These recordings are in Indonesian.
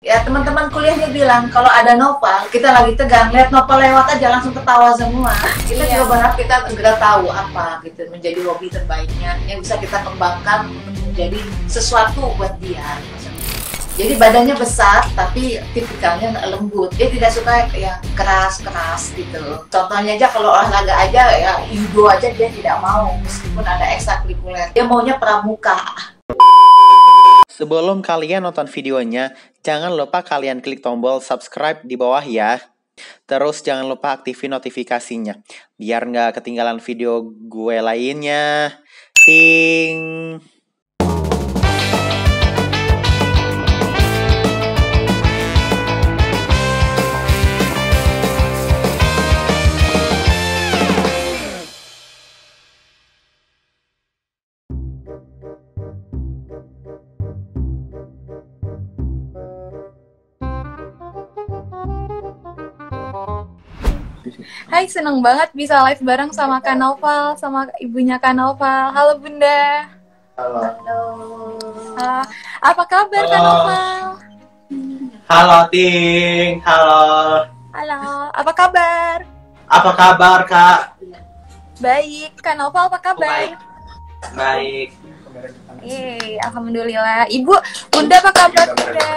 Ya teman-teman kuliahnya bilang kalau ada novel, kita lagi tegang, lihat novel lewat aja langsung ketawa semua. Kita juga berharap kita segera tahu apa gitu menjadi hobi terbaiknya yang bisa kita kembangkan untuk menjadi sesuatu buat dia. Jadi badannya besar tapi tipikalnya lembut. Dia tidak suka yang keras-keras gitu. Contohnya aja kalau olahraga aja ya judo aja dia tidak mau meskipun ada ekstrakurikuler. Dia maunya pramuka. Sebelum kalian nonton videonya, jangan lupa kalian klik tombol subscribe di bawah ya. Terus jangan lupa aktifin notifikasinya, biar nggak ketinggalan video gue lainnya. Ting! Hai, seneng banget bisa live bareng sama Kak Noval, sama ibunya Kak Noval. Halo Bunda. Halo. Apa kabar Kak Noval? Halo Ting, halo. Halo, apa kabar? Apa kabar Kak? Baik, Kak Noval apa kabar? Baik. Alhamdulillah. Ibu, Bunda apa kabar Bunda?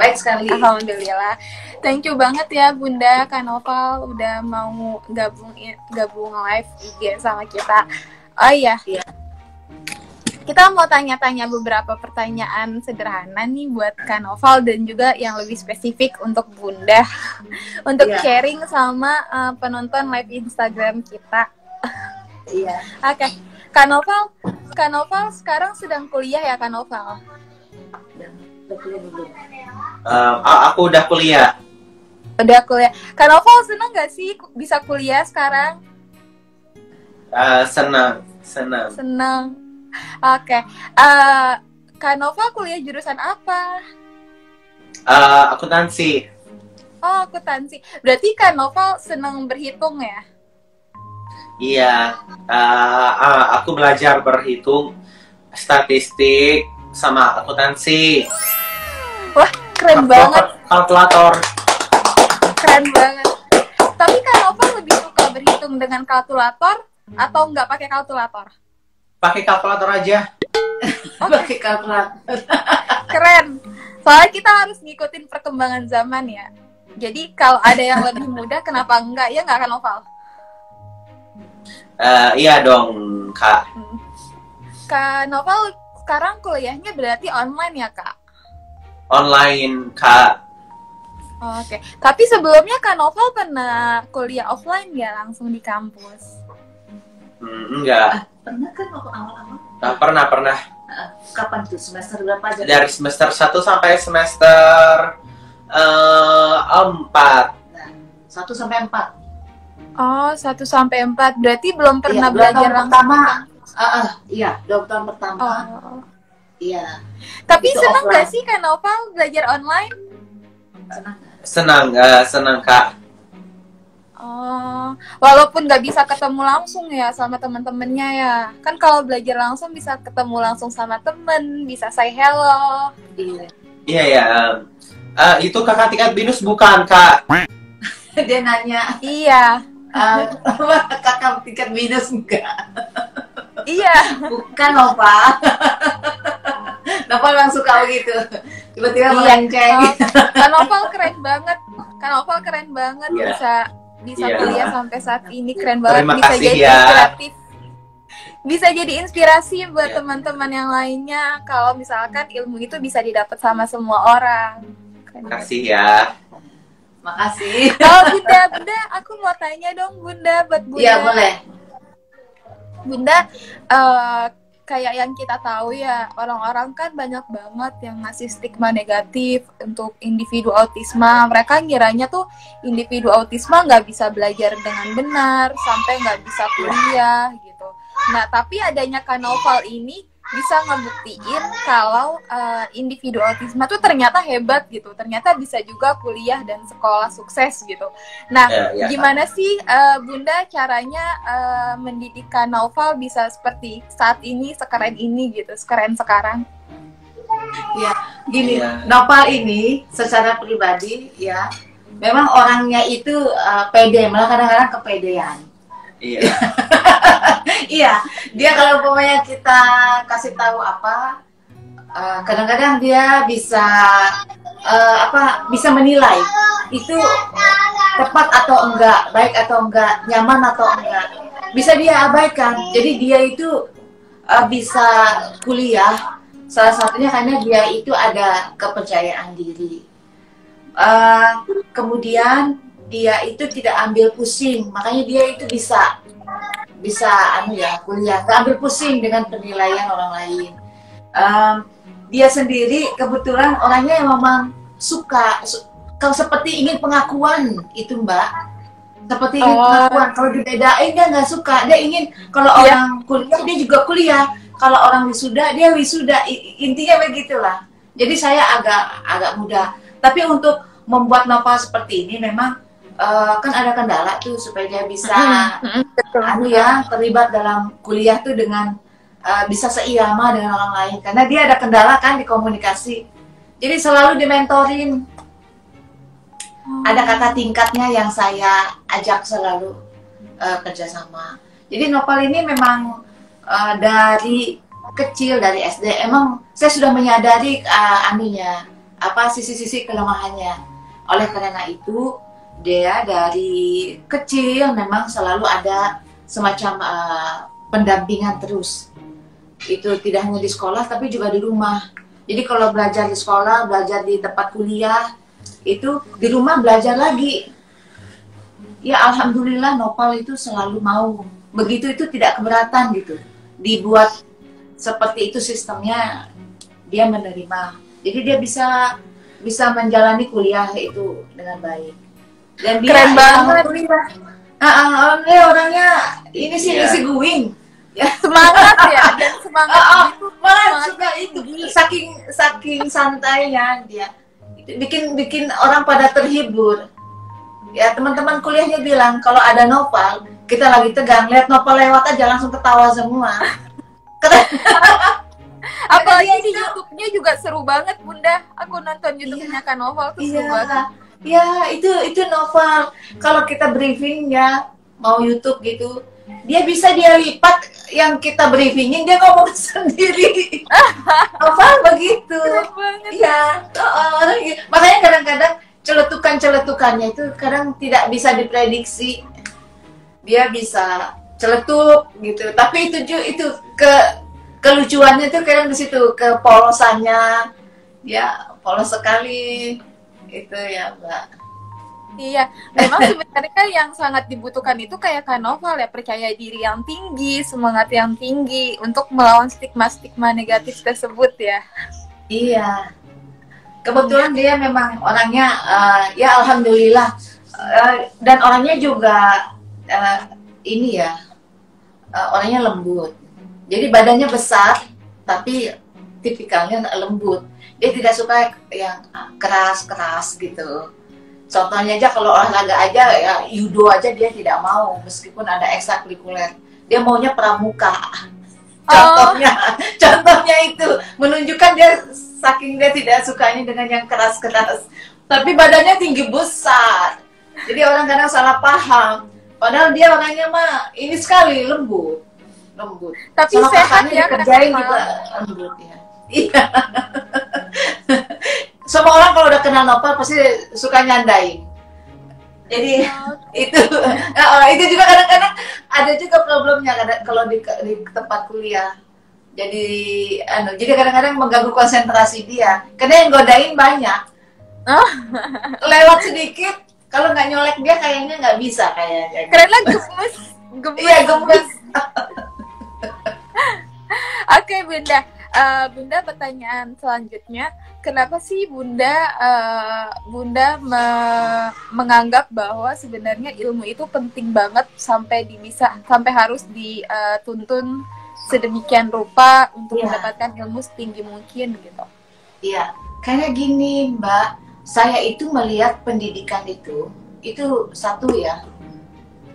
Baik sekali. Alhamdulillah. Thank you banget ya Bunda, Kak Noval udah mau gabung live IG sama kita. Oh iya. Kita mau tanya-tanya beberapa pertanyaan sederhana nih buat Kak Noval dan juga yang lebih spesifik untuk Bunda. Untuk sharing sama penonton live Instagram kita. Iya. Oke. Kak Noval sekarang sedang kuliah ya Kak Noval? Aku udah kuliah. Udah kuliah. Kak Noval seneng gak sih bisa kuliah sekarang? Senang. Seneng. Oke. Kak Noval kuliah jurusan apa? Akuntansi. Oh, akuntansi. Berarti Kak Noval seneng berhitung ya? Iya. Aku belajar berhitung, statistik, sama akuntansi. Wah, keren banget. Kalkulator. Keren banget. Tapi Kak Noval lebih suka berhitung dengan kalkulator atau nggak pakai kalkulator? Pakai kalkulator aja. Pakai kalkulator. Keren. Soalnya kita harus ngikutin perkembangan zaman ya. Jadi kalau ada yang lebih mudah, kenapa enggak? Ya nggak Kak Noval? Iya dong, Kak. Kak Noval sekarang kuliahnya berarti online ya, Kak? Online, Kak. Oke. Tapi sebelumnya Kak Noval pernah kuliah offline ya, langsung di kampus? Enggak. Pernah kan waktu awal-awal? Pernah. Kapan tuh? Semester berapa aja? Dari semester 1 sampai semester 4. Nah, 1 sampai 4. Oh, 1 sampai 4. Berarti belum pernah belajar langsung pertama. di kampus? Iya, 2 tahun pertama. Oh. Iya. Tapi Itu senang offline. gak sih Kak Noval belajar online? Senang, Kak. Oh, walaupun nggak bisa ketemu langsung ya sama teman-temannya ya. Kan kalau belajar langsung bisa ketemu langsung sama temen, bisa say hello. Iya. Iya. Itu kakak tingkat binus bukan, Kak? Dia nanya, Iya. kakak tingkat minus enggak? Iya. Bukan Nova. Nova memang suka begitu. Tiba-tiba melenceng. Kak Noval keren banget. Kak Noval keren banget bisa kuliah sampai saat ini, keren banget. Terima Bisa kasih jadi ya. inspiratif. Bisa jadi inspirasi buat teman-teman yang lainnya kalau misalkan ilmu itu bisa didapat sama semua orang. Keren Terima kasih ya. Makasih. Oh Bunda, aku mau tanya dong Bunda, buat Bunda. Iya boleh. Bunda, kayak yang kita tahu ya, orang-orang kan banyak banget yang ngasih stigma negatif untuk individu autisme. Mereka ngiranya tuh individu autisme nggak bisa belajar dengan benar, sampai nggak bisa kuliah gitu. Nah, tapi adanya Kak Noval ini bisa ngebuktiin kalau individu autisme tuh ternyata hebat gitu, ternyata bisa juga kuliah dan sekolah sukses gitu. Nah, gimana sih Bunda caranya mendidik Kak Noval bisa seperti saat ini, sekeren ini gitu, sekeren sekarang? Ya, gini, Iya. Nopal ini secara pribadi ya, memang orangnya itu pede, malah kadang-kadang kepedean. Iya. Iya, dia kalau pokoknya kita kasih tahu apa, kadang-kadang dia bisa bisa menilai itu tepat atau enggak, baik atau enggak, nyaman atau enggak. Bisa dia abaikan. Jadi dia itu bisa kuliah salah satunya karena dia itu ada kepercayaan diri. Kemudian dia itu tidak ambil pusing, makanya dia itu bisa kuliah, nggak ambil pusing dengan penilaian orang lain. Dia sendiri kebetulan orangnya yang memang kalau seperti ingin pengakuan itu Mbak, seperti ingin pengakuan. Kalau dibedain dia nggak suka, dia ingin kalau orang kuliah dia juga kuliah, kalau orang wisuda dia wisuda. Intinya begitulah. Jadi saya agak mudah, tapi untuk membuat Nopal seperti ini memang kan ada kendala tuh supaya dia bisa terlibat dalam kuliah tuh dengan bisa seirama dengan orang lain, karena dia ada kendala kan di komunikasi. Jadi selalu dimentorin. Ada kakak tingkatnya yang saya ajak selalu kerjasama. Jadi Nopal ini memang dari kecil, dari SD emang saya sudah menyadari sisi-sisi kelemahannya. Oleh karena itu dia dari kecil memang selalu ada semacam pendampingan terus. Itu tidak hanya di sekolah tapi juga di rumah. Jadi kalau belajar di sekolah, belajar di tempat kuliah, itu di rumah belajar lagi. Ya alhamdulillah Nopal itu selalu mau. Begitu itu tidak keberatan gitu. Dibuat seperti itu sistemnya, dia menerima. Jadi dia bisa menjalani kuliah itu dengan baik. Dan dia Keren banget. Orangnya ini sih isi going. Ya. Semangat ya, dan semangat itu malah suka itu saking santainya dia. Itu bikin orang pada terhibur. Ya teman-teman kuliahnya bilang kalau ada Nopal, kita lagi tegang, lihat Nopal lewat aja langsung ketawa semua. Apalagi di YouTube-nya juga seru banget Bunda. Aku nonton YouTube-nya Kak Noval tuh seru banget. Ya itu Nopal. Kalau kita briefing ya mau YouTube gitu, dia lipat yang kita briefingin, dia ngomong sendiri. Nopal begitu. Iya. Makanya kadang-kadang celetukannya itu kadang tidak bisa diprediksi. Dia bisa celetuk gitu. Tapi itu kelucuannya itu kadang di situ, kepolosannya. Ya polos sekali itu ya Mbak. Iya, memang sebenarnya yang sangat dibutuhkan itu kayak Kak Noval ya, percaya diri yang tinggi, semangat yang tinggi untuk melawan stigma-stigma negatif tersebut ya. Iya, kebetulan dia memang orangnya ya alhamdulillah dan orangnya juga orangnya lembut. Jadi badannya besar tapi tipikalnya lembut. Dia tidak suka yang keras-keras gitu. Contohnya aja kalau olahraga aja ya judo aja dia tidak mau meskipun ada ekstrakurikuler. Dia maunya pramuka. Contohnya itu menunjukkan dia saking dia tidak sukanya dengan yang keras-keras. Tapi badannya tinggi besar. Jadi orang kadang salah paham. Padahal dia orangnya mah ini sekali lembut. Tapi sama sehat kakaknya ya, dikerjain juga lembut ya. Iya. Semua orang kalau udah kenal Nopal pasti suka nyandain. Jadi itu juga kadang-kadang ada juga problemnya kalau di tempat kuliah. Jadi kadang-kadang mengganggu konsentrasi dia. Karena yang godain banyak. Lewat sedikit, kalau nggak nyolek dia kayaknya nggak bisa kayaknya. Karena gemes. Iya gemes. Oke Bunda. Bunda, pertanyaan selanjutnya, kenapa sih Bunda menganggap bahwa sebenarnya ilmu itu penting banget sampai harus dituntun sedemikian rupa untuk mendapatkan ilmu setinggi mungkin gitu? Iya, karena gini Mbak, saya itu melihat pendidikan itu satu ya,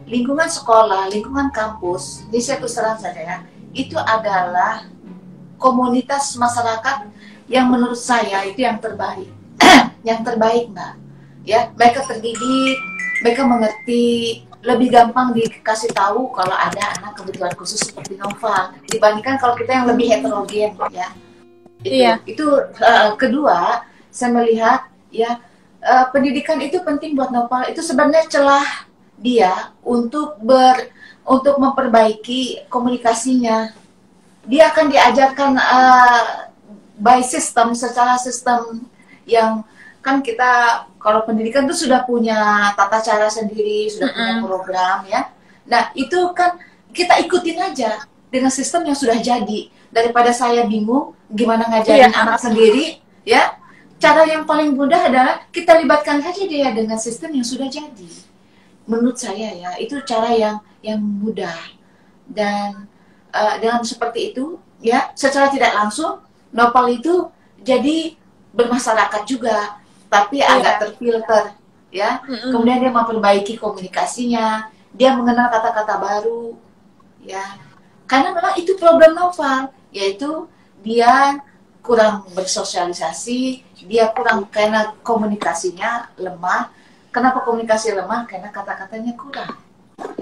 lingkungan sekolah, lingkungan kampus, ini saya terus terang saja ya, itu adalah komunitas masyarakat yang menurut saya itu yang terbaik. Yang terbaik, Mbak. Ya, mereka terdidik, mereka mengerti, lebih gampang dikasih tahu kalau ada anak kebutuhan khusus seperti Nova dibandingkan kalau kita yang lebih heterogen, ya. Itu kedua, saya melihat ya pendidikan itu penting buat Nopal. Itu sebenarnya celah dia untuk memperbaiki komunikasinya. Dia akan diajarkan by system, secara sistem yang kan kita kalau pendidikan itu sudah punya tata cara sendiri, sudah punya program, ya. Nah, itu kan kita ikutin aja dengan sistem yang sudah jadi. Daripada saya bingung gimana ngajarin anak sendiri, ya. Cara yang paling mudah adalah kita libatkan saja dia dengan sistem yang sudah jadi. Menurut saya ya, itu cara yang mudah. Dan dengan seperti itu, ya, secara tidak langsung Nopal itu jadi bermasyarakat juga, tapi agak terfilter, ya. Kemudian dia memperbaiki komunikasinya, dia mengenal kata-kata baru, ya. Karena memang itu problem Nopal, yaitu dia kurang bersosialisasi, dia kurang karena komunikasinya lemah. Kenapa komunikasi lemah? Karena kata-katanya kurang.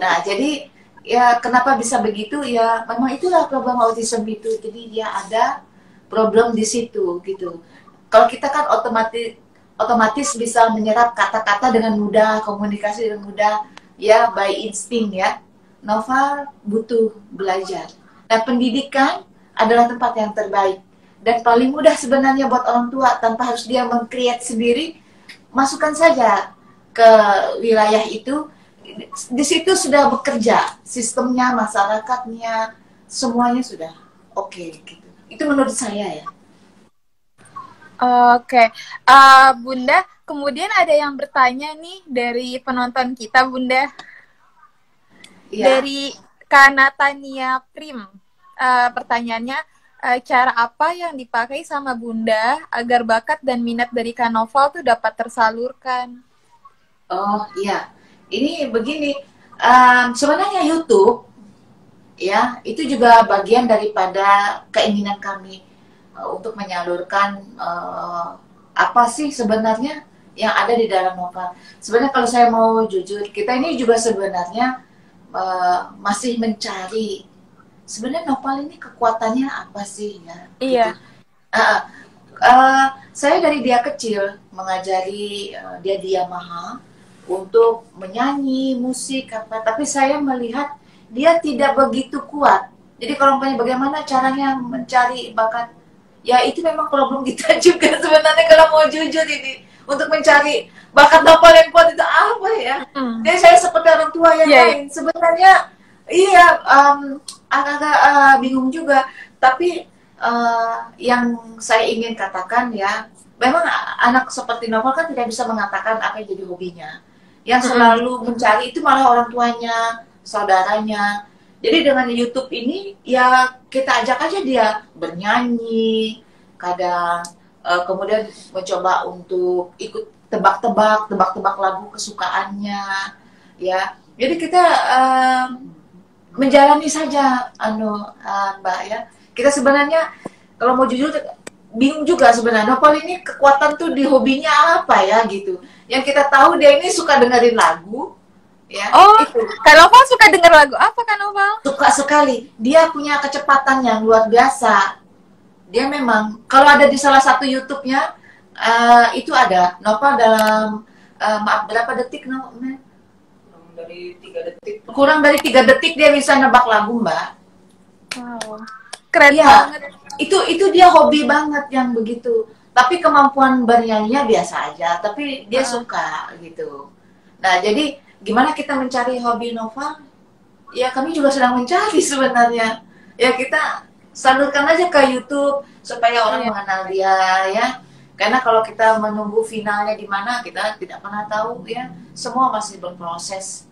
Nah, jadi ya kenapa bisa begitu? Ya memang itulah problem autism itu. Jadi dia ada problem di situ gitu. Kalau kita kan otomatis bisa menyerap kata-kata dengan mudah, komunikasi dengan mudah, ya by insting, ya. Nova butuh belajar. Nah, pendidikan adalah tempat yang terbaik dan paling mudah sebenarnya buat orang tua tanpa harus dia meng-create sendiri. Masukkan saja ke wilayah itu, di situ sudah bekerja sistemnya, masyarakatnya, semuanya sudah oke, gitu. Itu menurut saya, ya. Oke. Bunda, kemudian ada yang bertanya nih dari penonton kita, Bunda. Ya. Dari Kanatania Prim. Pertanyaannya, cara apa yang dipakai sama Bunda agar bakat dan minat dari Kak Noval tuh dapat tersalurkan? Oh iya, ini begini, sebenarnya YouTube, ya, itu juga bagian daripada keinginan kami untuk menyalurkan apa sih sebenarnya yang ada di dalam Nopal. Sebenarnya kalau saya mau jujur, kita ini juga sebenarnya masih mencari sebenarnya Nopal ini kekuatannya apa sih, ya? Iya. Gitu. Saya dari dia kecil mengajari dia di Yamaha untuk menyanyi, musik, apa. Tapi saya melihat dia tidak begitu kuat. Jadi kalau bagaimana caranya mencari bakat, ya itu memang problem kita juga sebenarnya kalau mau jujur ini. Untuk mencari bakat Nopal yang kuat itu apa, ya? Dan saya seperti orang tua yang lain. Sebenarnya iya, agak-agak bingung juga. Tapi yang saya ingin katakan, ya, memang anak seperti Nopal kan tidak bisa mengatakan apa yang jadi hobinya. Yang selalu mencari itu malah orang tuanya, saudaranya. Jadi dengan YouTube ini, ya kita ajak aja dia bernyanyi, kadang kemudian mencoba untuk ikut tebak-tebak lagu kesukaannya, ya. Jadi kita menjalani saja, Mbak, ya. Kita sebenarnya kalau mau jujur bingung juga sebenarnya. Nopal ini kekuatan tuh di hobinya apa, ya, gitu. Yang kita tahu dia ini suka dengerin lagu, ya. Oh, itu. Kak Noval suka denger lagu apa, Kak Noval? Suka sekali. Dia punya kecepatan yang luar biasa. Dia memang kalau ada di salah satu YouTube-nya itu ada Nopal dalam maaf berapa detik, dari 3 detik. Kurang dari 3 detik dia bisa nebak lagu, Mbak. Wow. Keren ya, banget. Itu dia hobi banget yang begitu. Tapi kemampuan bernyanyinya biasa aja, tapi dia suka gitu. Nah, jadi gimana kita mencari hobi Nova? Ya, kami juga sedang mencari sebenarnya. Ya, kita salurkan aja ke YouTube supaya orang mengenal dia, ya. Karena kalau kita menunggu finalnya di mana, kita tidak pernah tahu, ya. Semua masih berproses.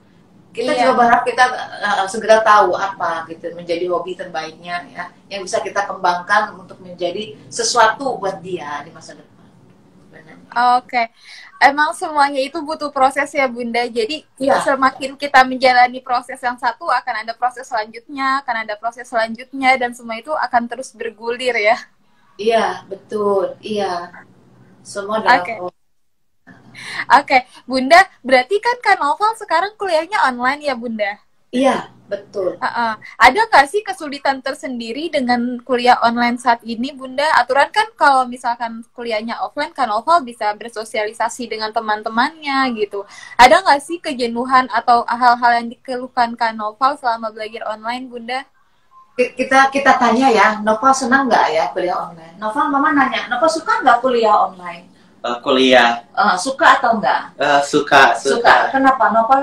Kita juga berharap kita segera tahu apa gitu menjadi hobi terbaiknya, ya, yang bisa kita kembangkan untuk menjadi sesuatu buat dia di masa depan. Oke. Emang semuanya itu butuh proses, ya, Bunda. Jadi semakin kita menjalani proses yang satu, akan ada proses selanjutnya, akan ada proses selanjutnya, dan semua itu akan terus bergulir, ya. Iya, betul. Iya, semua dalam Oke. Oke, Bunda, berarti kan Kak Novel sekarang kuliahnya online ya, Bunda? Iya, betul. Ada nggak sih kesulitan tersendiri dengan kuliah online saat ini, Bunda? Aturan kan kalau misalkan kuliahnya offline, Kak Novel bisa bersosialisasi dengan teman-temannya gitu. Ada nggak sih kejenuhan atau hal-hal yang dikeluhkan Kak Novel selama belajar online, Bunda? Kita tanya ya, Nova senang nggak ya kuliah online? Nova, Mama nanya, Nova suka nggak kuliah online? Kuliah. Suka atau enggak? Suka. Kenapa? Nova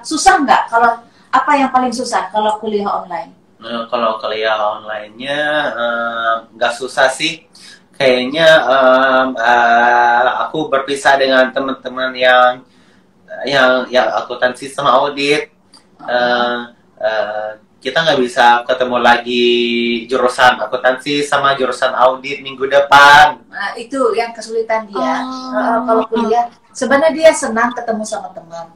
susah nggak? Kalau apa yang paling susah kalau kuliah online? Kalau kuliah online-nya nggak susah sih. Kayaknya aku berpisah dengan teman-teman yang akuntansi sama audit. Eh, eh, kita nggak bisa ketemu lagi jurusan akuntansi sama jurusan audit minggu depan. Nah, itu yang kesulitan dia. Kalau kuliah, sebenarnya dia senang ketemu sama teman.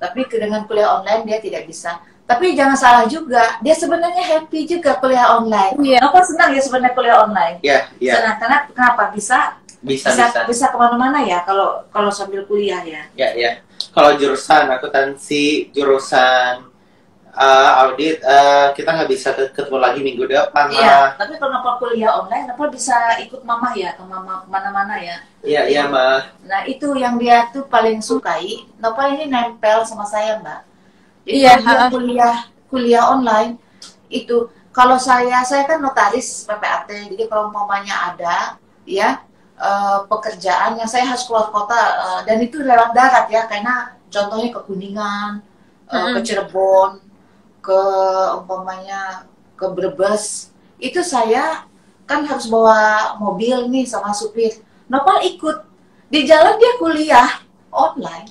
Tapi dengan kuliah online dia tidak bisa. Tapi jangan salah juga, dia sebenarnya happy juga kuliah online. Iya. Kenapa senang ya sebenarnya kuliah online? Iya. Senang karena kenapa? Bisa Bisa. kemana-mana ya kalau sambil kuliah ya. Ya. Kalau jurusan akuntansi, jurusan audit, kita nggak bisa ketemu lagi minggu depan Iya, lah. tapi kalau kuliah online, Nopal bisa ikut mama ya, ke mama kemana-mana ya. Iya, Mbak. Nah, itu yang dia tuh paling sukai. Nopal ini nempel sama saya, Mbak. Jadi Iya, kalau dia kuliah online, itu kalau saya kan notaris PPAT, jadi kalau umpamanya ada, ya, pekerjaan yang saya harus keluar kota, dan itu lewat darat ya, karena contohnya ke Kuningan, ke Cirebon, ke umpamanya ke Brebes, itu saya kan harus bawa mobil nih sama supir. Nopal ikut di jalan, dia kuliah online.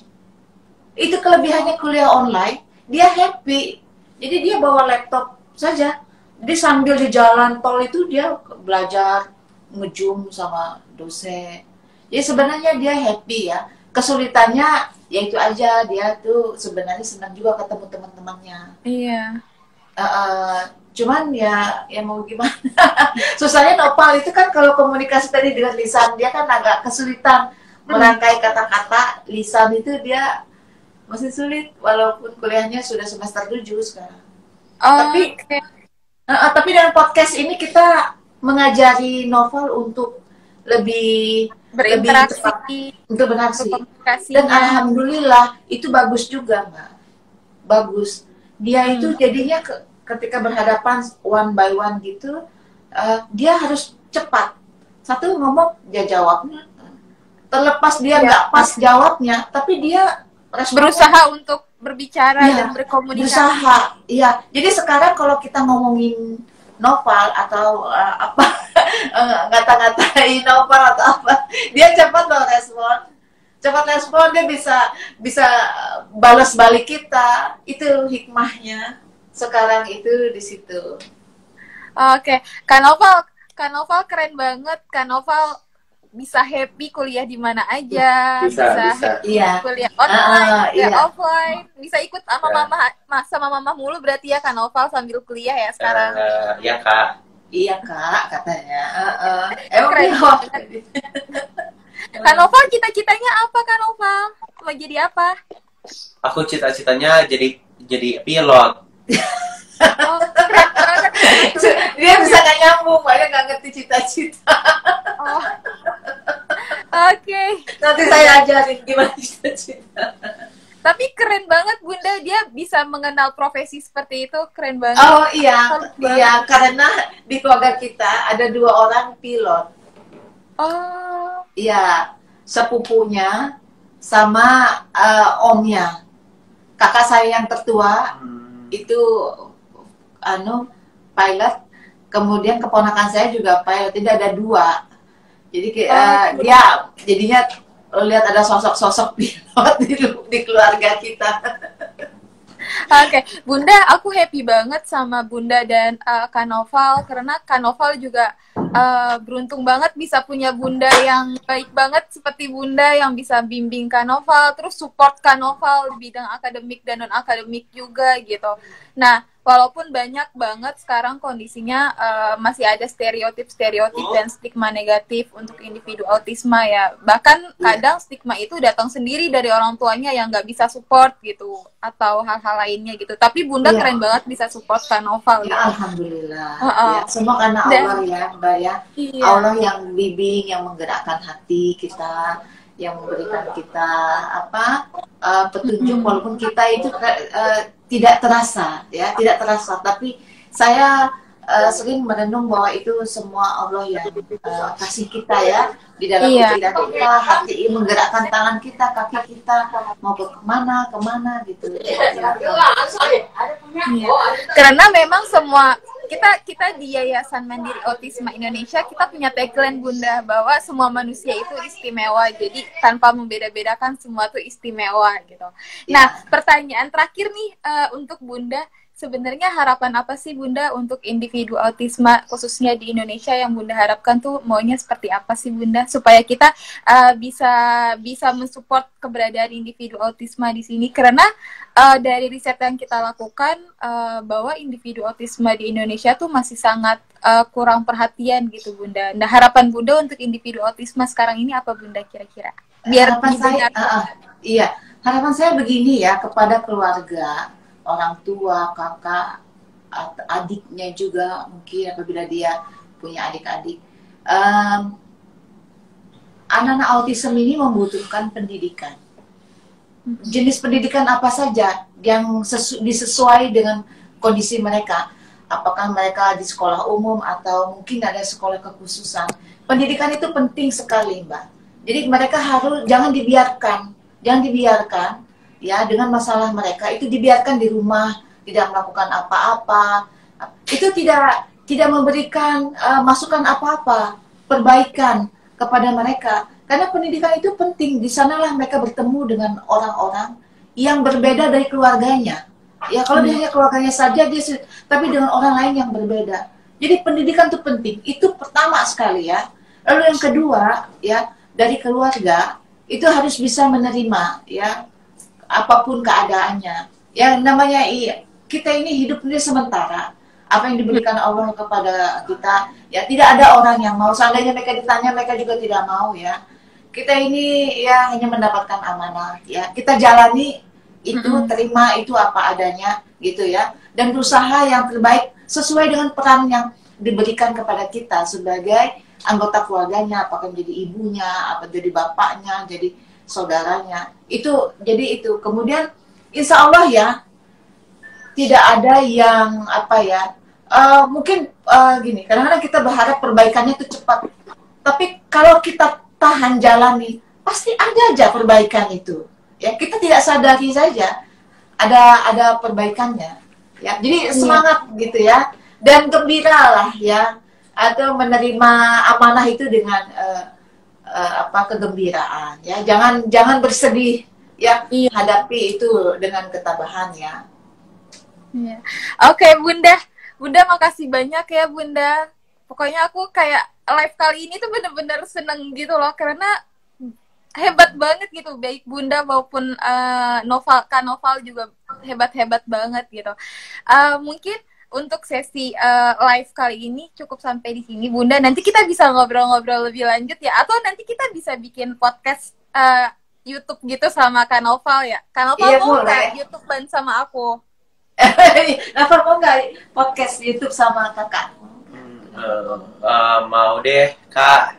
Itu kelebihannya kuliah online, dia happy. Jadi dia bawa laptop saja. Jadi sambil di jalan tol itu dia belajar ngejum sama dosen. Jadi sebenarnya dia happy ya. Kesulitannya ya itu aja, dia tuh sebenarnya senang juga ketemu teman-temannya. Iya. Cuman ya mau gimana. Susahnya Nopal itu kan kalau komunikasi tadi dengan lisan, dia kan agak kesulitan merangkai kata-kata. Lisan itu dia masih sulit walaupun kuliahnya sudah semester 7 sekarang. Okay. Tapi dengan podcast ini kita mengajari Novel untuk lebih berinteraksi, cepat untuk berinteraksi. Dan komunikasinya. alhamdulillah itu bagus juga, Mbak. Bagus. Dia itu jadinya ketika berhadapan one by one gitu, dia harus cepat. Satu ngomong, dia jawabnya. Terlepas dia nggak pas jawabnya, tapi dia berusaha untuk berbicara dan berkomunikasi. Berusaha, iya. Jadi sekarang kalau kita ngomongin Novel atau ngata-ngatain Novel atau apa, dia cepat loh respon. Cepat respon, dia bisa balas balik kita. Itu hikmahnya. Sekarang itu di situ. Oke. Kak Novel keren banget. Kak Novel bisa happy kuliah di mana aja, Bisa. Iya. Kuliah online, offline, bisa ikut sama mama mulu berarti ya Kak Novel sambil kuliah ya sekarang. Iya Kak. Iya Kak, katanya. Keren banget. Kak Novel cita-citanya apa Kak Novel? Mau jadi apa? Aku cita-citanya jadi pilot. Oh, keren banget. Dia bisa nggak nyambung, makanya nggak ngerti cita-cita. Oh. Oke. Nanti saya ajarin gimana cita-cita. Tapi keren banget Bunda, dia bisa mengenal profesi seperti itu, keren banget. Oh iya, karena di keluarga kita ada 2 orang pilot. Oh. Iya, sepupunya sama omnya. Kakak saya yang tertua itu pilot, kemudian keponakan saya juga pilot. Tidak ada 2. Jadi dia jadinya lihat ada sosok-sosok pilot di keluarga kita. Oke, Bunda, aku happy banget sama Bunda dan Kak Novel karena Kak Novel juga beruntung banget bisa punya bunda yang baik banget seperti bunda yang bisa bimbing Kak Noval, terus support Kak Noval di bidang akademik dan non akademik juga gitu. Nah, walaupun banyak banget sekarang kondisinya masih ada stereotip dan stigma negatif untuk individu autisma ya. Bahkan kadang stigma itu datang sendiri dari orang tuanya yang nggak bisa support gitu atau hal-hal lainnya gitu. Tapi bunda keren banget bisa support Kak Noval. Ya, alhamdulillah. Ya, semua karena Allah ya, Mbak ya. Iya. Allah yang bimbing, yang menggerakkan hati kita, yang memberikan kita petunjuk walaupun kita itu tidak terasa ya, tidak terasa, tapi saya sering merenung bahwa itu semua Allah yang kasih kita ya di dalam pikiran kita, hati, menggerakkan tangan kita, kaki kita mau ke kemana gitu. Karena memang semua kita di Yayasan Mandiri Autisma Indonesia kita punya tagline bunda bahwa semua manusia itu istimewa, jadi tanpa membeda-bedakan semua itu istimewa gitu. Nah, pertanyaan terakhir nih untuk bunda, sebenarnya harapan apa sih bunda untuk individu autisma khususnya di Indonesia yang bunda harapkan tuh maunya seperti apa sih bunda supaya kita bisa mensupport keberadaan individu autisma di sini, karena dari riset yang kita lakukan bahwa individu autisma di Indonesia tuh masih sangat kurang perhatian gitu bunda. Nah, harapan bunda untuk individu autisma sekarang ini apa bunda kira-kira? Biar harapan saya begini ya, kepada keluarga, orang tua, kakak, adiknya juga mungkin apabila dia punya adik-adik. Anak-anak autism ini membutuhkan pendidikan. Jenis pendidikan apa saja yang disesuai dengan kondisi mereka. Apakah mereka di sekolah umum atau mungkin ada sekolah kekhususan. Pendidikan itu penting sekali, Mbak. Jadi mereka jangan dibiarkan ya dengan masalah mereka itu dibiarkan di rumah, tidak melakukan apa-apa. Itu tidak memberikan masukan apa-apa, perbaikan kepada mereka. Karena pendidikan itu penting, di sanalah mereka bertemu dengan orang-orang yang berbeda dari keluarganya. Ya, kalau dia hanya keluarganya saja, tapi dengan orang lain yang berbeda. Jadi pendidikan itu penting, itu pertama sekali ya. Lalu yang kedua, ya, dari keluarga, itu harus bisa menerima, ya, apapun keadaannya. Ya, namanya kita ini hidup ini sementara. Apa yang diberikan Allah kepada kita, ya tidak ada orang yang mau. Seandainya mereka ditanya, mereka juga tidak mau ya. Kita ini ya hanya mendapatkan amanah ya. Kita jalani itu, terima itu apa adanya gitu ya. Dan berusaha yang terbaik sesuai dengan peran yang diberikan kepada kita sebagai anggota keluarganya, apakah menjadi ibunya, apa jadi bapaknya, jadi saudaranya. Itu jadi itu. Kemudian insya Allah ya tidak ada yang mungkin gini, kadang-kadang kita berharap perbaikannya itu cepat. Tapi kalau kita tahan jalani, pasti ada aja perbaikan itu. Ya, kita tidak sadari saja ada perbaikannya. Ya, jadi semangat gitu ya, dan gembiralah ya, atau menerima amanah itu dengan kegembiraan ya. Jangan bersedih ya, hadapi itu dengan ketabahan ya. Oke, Bunda makasih banyak ya Bunda. Pokoknya aku kayak live kali ini tuh bener-bener seneng gitu loh, karena hebat banget gitu, baik Bunda maupun Kak Noval juga hebat-hebat banget gitu. Mungkin untuk sesi live kali ini cukup sampai di sini Bunda. Nanti kita bisa ngobrol-ngobrol lebih lanjut ya, atau nanti kita bisa bikin podcast YouTube gitu sama Kak Noval ya. Kak Noval mau nggak YouTube-an sama aku? Noval mau nggak podcast YouTube sama kakak? Mau deh Kak.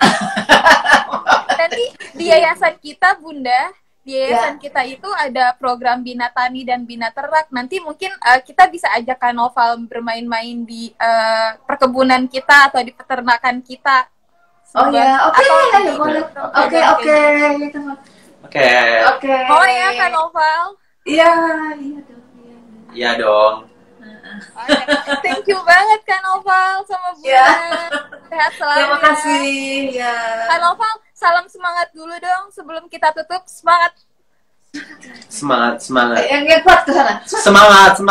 Nanti di yayasan kita Bunda, di yayasan kita itu ada program Bina Tani dan Bina Ternak. Nanti mungkin kita bisa ajak Kak Noval bermain-main di perkebunan kita atau di peternakan kita. Oh ya, oke. Oh ya Kak Noval. Iya. Iya dong. Thank you banget Kak Noval sama Bunda. Sehat selalu. Terima kasih ya. Kak Noval, salam semangat dulu dong sebelum kita tutup. Semangat. Semangat. Yang kuat ke sana. Semangat.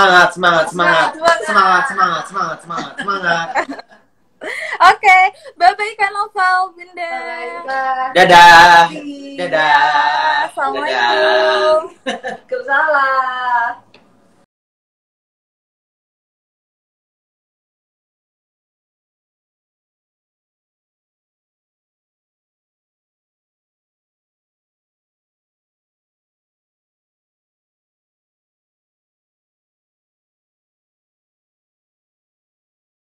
Oke, bye-bye Kak Novel, Bunda. Dadah. Bye. Dadah. Assalamualaikum. Waalaikumsalam.